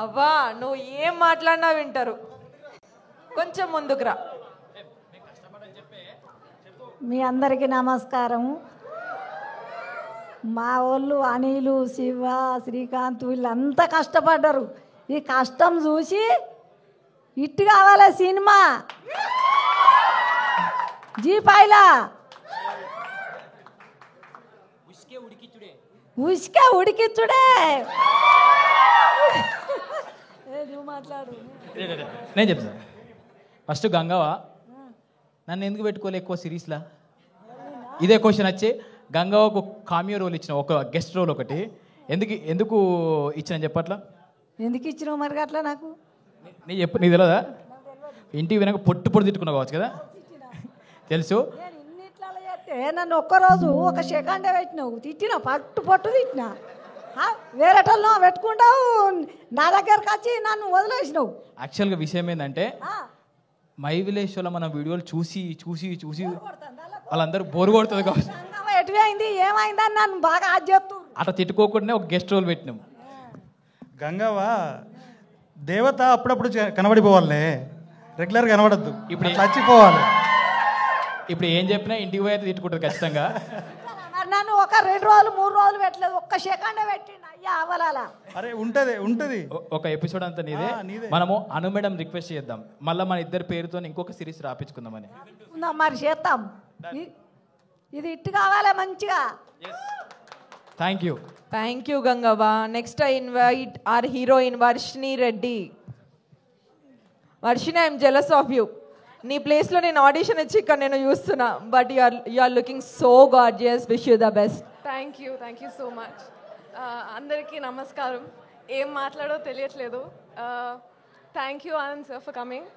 అవ్వా నువ్వు ఏం మాట్లాడినా వింటారు. కొంచెం ముందుకురా. మీ అందరికీ నమస్కారం. మా వాళ్ళు అనిలు, శివ, శ్రీకాంత్ వీళ్ళంతా కష్టపడ్డారు. ఈ కష్టం చూసి ఇట్టు కావాలి సినిమా జీపాయిలా ఉసుకే ఉడికిచ్చుడే. నువ్వు మాట్లాడు. నేను చెప్తాను. ఫస్ట్ గంగవ్వ నన్ను ఎందుకు పెట్టుకోలే ఎక్కువ సిరీస్లా? ఇదే క్వశ్చన్ వచ్చి గంగవ్వకు కామియో రోల్ ఇచ్చిన, ఒక గెస్ట్ రోల్ ఒకటి ఎందుకు ఇచ్చిన చెప్పట్లా? ఎందుకు ఇచ్చినావు మరి అట్లా? నాకు నీకు తెలియదా? ఇంటికి వినక పొట్టు తిట్టుకున్నావు కావచ్చు కదా, తెలుసు. నన్ను ఒక్కరోజు ఒక సెకండే పెట్టినావు, తిట్టినా పట్టు తిట్టినా. వేరేటోళ్ళు పెట్టుకుంటావు, నా దగ్గరకు వచ్చి నన్ను వదిలేసినావు. యాక్చువల్గా విషయం ఏంటంటే మై విలేజ్ షోలో మన వీడియోలు చూసి చూసి చూసి వాళ్ళందరూ బోరు కొడుతుంది కావచ్చు. ఎటువైంది ఏమైందని నన్ను బాగా అది చెప్తూ అట్లా తిట్టుకోకుండా ఒక గెస్ట్ రోల్ పెట్టినాం. గంగవ్వ దేవత అప్పుడప్పుడు కనబడిపోవాలే, రెగ్యులర్గా కనబడద్దు. ఇప్పుడు చచ్చిపోవాలి. ఇప్పుడు ఏం చెప్పినా ఇంటికి పోయి అయితే తిట్టుకుంటుంది ఖచ్చితంగా. నన్ను ఒక 2 రోజులు 3 రోజులు పెట్టలేదు, ఒక్క సెకండే పెట్టిండు. అయ్యా అవలాలా. అరే ఉంటది ఒక ఎపిసోడ్ అంతా నీదే. మనము అను మేడం రిక్వెస్ట్ చేద్దాం, మళ్ళీ మన ఇద్దరు పేరుతో ఇంకొక సిరీస్ రాపించుకుందామని. మరి చేస్తాం. ఇది ఇట్టు కావాలి మంచిగా. Thank you Gangavva. Next I invite our heroine Varshini Reddy. Varshini, I'm jealous of you. నీ ప్లేస్లో నేను ఆడిషన్ ఇచ్చి ఇక్కడ నేను చూస్తున్నా, but you are looking so gorgeous. Wish you the best. Thank you so much. అందరికీ నమస్కారం. ఏం మాట్లాడో తెలియట్లేదు. Thank you Anand sir for coming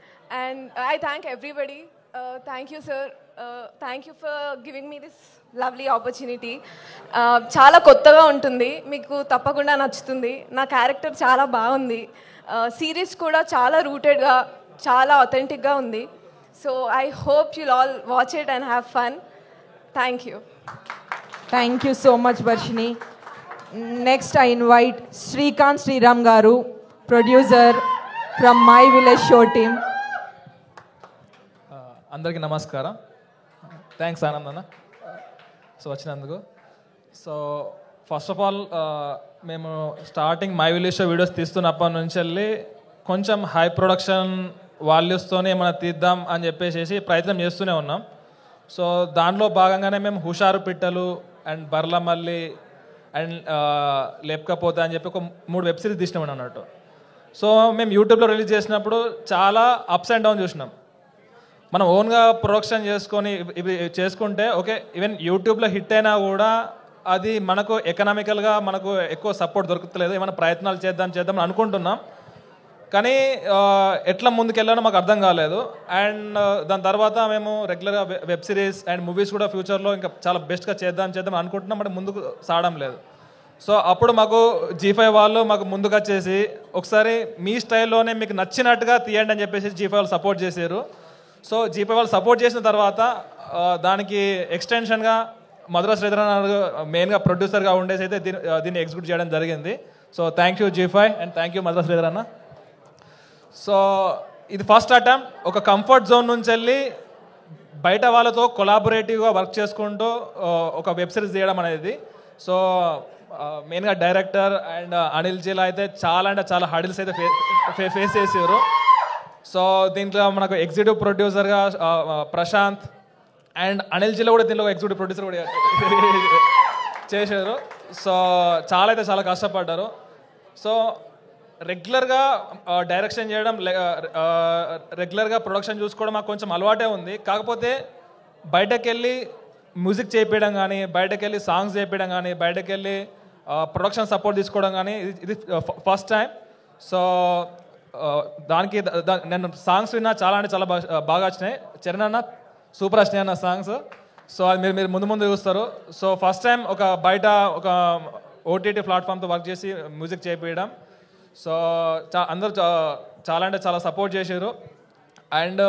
and I thank everybody. Thank you sir, thank you for giving me this lovely opportunity. చాలా కొత్తగా ఉంటుంది, మీకు తప్పకుండా నచ్చుతుంది. నా క్యారెక్టర్ చాలా బాగుంది. సిరీస్ కూడా చాలా రూటెడ్గా, చాలా అథెంటిక్గా ఉంది. So I hope you'll all watch it and have fun. Thank you so much Varshini. Next I invite Srikanth Sriram garu, producer from my village show team. అందరికీ నమస్కారం. థ్యాంక్స్ ఆనంద్ అన్న వచ్చినందుకు. సో ఫస్ట్ ఆఫ్ ఆల్ మేము starting my village show videos తీస్తున్నప్పటి నుంచి వెళ్ళి కొంచెం high production వాల్యూస్తోనే ఏమైనా తీద్దాం అని చెప్పేసి ప్రయత్నం చేస్తూనే ఉన్నాం. సో దాంట్లో భాగంగానే మేము హుషారు పిట్టలు అండ్ బర్లమల్లి అండ్ లేపకపోతే అని చెప్పి ఒక 3 వెబ్ సిరీస్ తీసినాం అన్నట్టు. సో మేము యూట్యూబ్లో రిలీజ్ చేసినప్పుడు చాలా అప్స్ అండ్ డౌన్ చూసినాం. మనం ఓన్గా ప్రొడక్షన్ చేసుకొని ఇవి చేసుకుంటే ఓకే, ఈవెన్ యూట్యూబ్లో హిట్ అయినా కూడా అది మనకు ఎకనామికల్గా మనకు ఎక్కువ సపోర్ట్ దొరుకుతలేదు. ఏమైనా ప్రయత్నాలు చేద్దాం అనుకుంటున్నాం, కానీ ఎట్లా ముందుకెళ్ళానో మాకు అర్థం కాలేదు. అండ్ దాని తర్వాత మేము రెగ్యులర్గా వెబ్ సిరీస్ అండ్ మూవీస్ కూడా ఫ్యూచర్లో ఇంకా చాలా బెస్ట్గా చేద్దాం అనుకుంటున్నాం, అంటే ముందుకు సాగడం లేదు. సో అప్పుడు మాకు G5 వాళ్ళు మాకు ముందుకు వచ్చేసి ఒకసారి మీ స్టైల్లోనే మీకు నచ్చినట్టుగా తీయండి అని చెప్పేసి G5 వాళ్ళు సపోర్ట్ చేశారు. సో G5 వాళ్ళు సపోర్ట్ చేసిన తర్వాత దానికి ఎక్స్టెన్షన్గా మధుర శ్రీధరన్ మెయిన్గా ప్రొడ్యూసర్గా ఉండేసి అయితే దీన్ని ఎగ్జిక్యూట్ చేయడం జరిగింది. So thank you G5 and thank you Madhura Sreedharan. So ఇది ఫస్ట్ అటెంప్ట్. ఒక కంఫర్ట్ జోన్ నుంచి వెళ్ళి బయట వాళ్ళతో కొలాబొరేటివ్గా వర్క్ చేసుకుంటూ ఒక వెబ్ సిరీస్ తీయడం అనేది. సో మెయిన్గా డైరెక్టర్ అండ్ అనిల్ జీలా అయితే చాలా హడిల్స్ అయితే ఫేస్ చేసారు. సో దీంట్లో మనకు ఎగ్జిక్యూటివ్ ప్రొడ్యూసర్గా ప్రశాంత్ అండ్ అనిల్ జీలా కూడా దీంట్లో ఎగ్జిక్యూటివ్ ప్రొడ్యూసర్ కూడా చేశారు. సో చాలా కష్టపడ్డారు. సో రెగ్యులర్గా డైరెక్షన్ చేయడం, రెగ్యులర్గా ప్రొడక్షన్ చూసుకోవడం మాకు కొంచెం అలవాటే ఉంది. కాకపోతే బయటకు వెళ్ళి మ్యూజిక్ చేయించడం కానీ, బయటకు వెళ్ళి సాంగ్స్ చేయించడం కానీ, బయటకు వెళ్ళి ప్రొడక్షన్ సపోర్ట్ తీసుకోవడం కానీ ఇది ఫస్ట్ టైం. సో దానికి నేను సాంగ్స్ విన్నా చాలా బాగా వచ్చినాయి. చరణ్ అన్న సూపర్ వచ్చినాయి అన్న సాంగ్స్. సో అది మీరు ముందు చూస్తారు. సో ఫస్ట్ టైం ఒక బయట ఒక OTT ప్లాట్ఫామ్తో వర్క్ చేసి మ్యూజిక్ చేయించడం. సో అందరూ చాలా సపోర్ట్ చేశారు. అండ్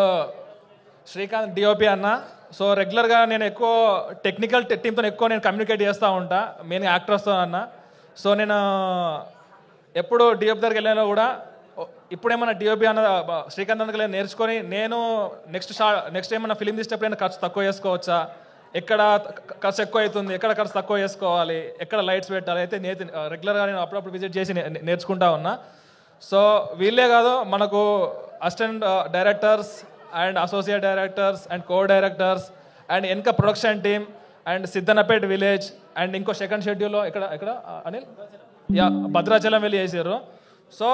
శ్రీకాంత్ DOP అన్న. సో రెగ్యులర్గా నేను ఎక్కువ టెక్నికల్ టీంతో ఎక్కువ నేను కమ్యూనికేట్ చేస్తూ ఉంటా, మెయిన్గా యాక్టర్స్తో అన్న. సో నేను ఎప్పుడు డిఓపి దగ్గరికి వెళ్ళినా కూడా ఇప్పుడేమన్నా డిఓపి అన్న శ్రీకాంత్ అన్నకి నేర్చుకొని నేను నెక్స్ట్ ఏమన్నా ఫిలిం తీసేటప్పుడు ఖర్చు తక్కువ చేసుకోవచ్చా, ఎక్కడ ఖర్చు ఎక్కువ అవుతుంది, ఎక్కడ ఖర్చు తక్కువ చేసుకోవాలి, ఎక్కడ లైట్స్ పెట్టాలి అయితే రెగ్యులర్గా నేను అప్పుడప్పుడు విజిట్ చేసి నేర్చుకుంటా ఉన్నా. సో వీళ్ళే కాదు, మనకు assistant directors and associate directors and co directors and వెనక production team and Siddhannapet village and ఇంకో సెకండ్ షెడ్యూల్లో ఎక్కడ అనిల్ భద్రాచలం వెళ్ళి చేశారు. సో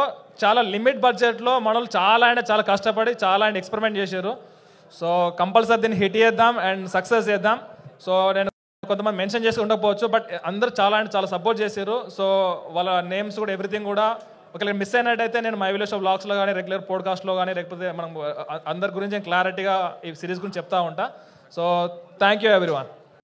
చాలా లిమిట్ బడ్జెట్లో మనలు చాలా కష్టపడి చాలా ఎక్స్పెరిమెంట్ చేశారు. సో కంపల్సరీ దీన్ని హిట్ చేద్దాం అండ్ సక్సెస్ చేద్దాం. సో నేను కొంతమంది మెన్షన్ చేసి ఉండకపోవచ్చు, బట్ అందరూ చాలా సపోర్ట్ చేశారు. సో వాళ్ళ నేమ్స్ కూడా ఎవ్రీథింగ్ కూడా ఒకవేళ మిస్ అయినట్టయితే నేను మై విలేజ్ బ్లాగ్స్లో కానీ రెగ్యులర్ పోడ్కాస్ట్లో కానీ లేకపోతే మనం అందరి గురించి క్లారిటీగా ఈ సిరీస్ గురించి చెప్తా ఉంటా. So thank you everyone.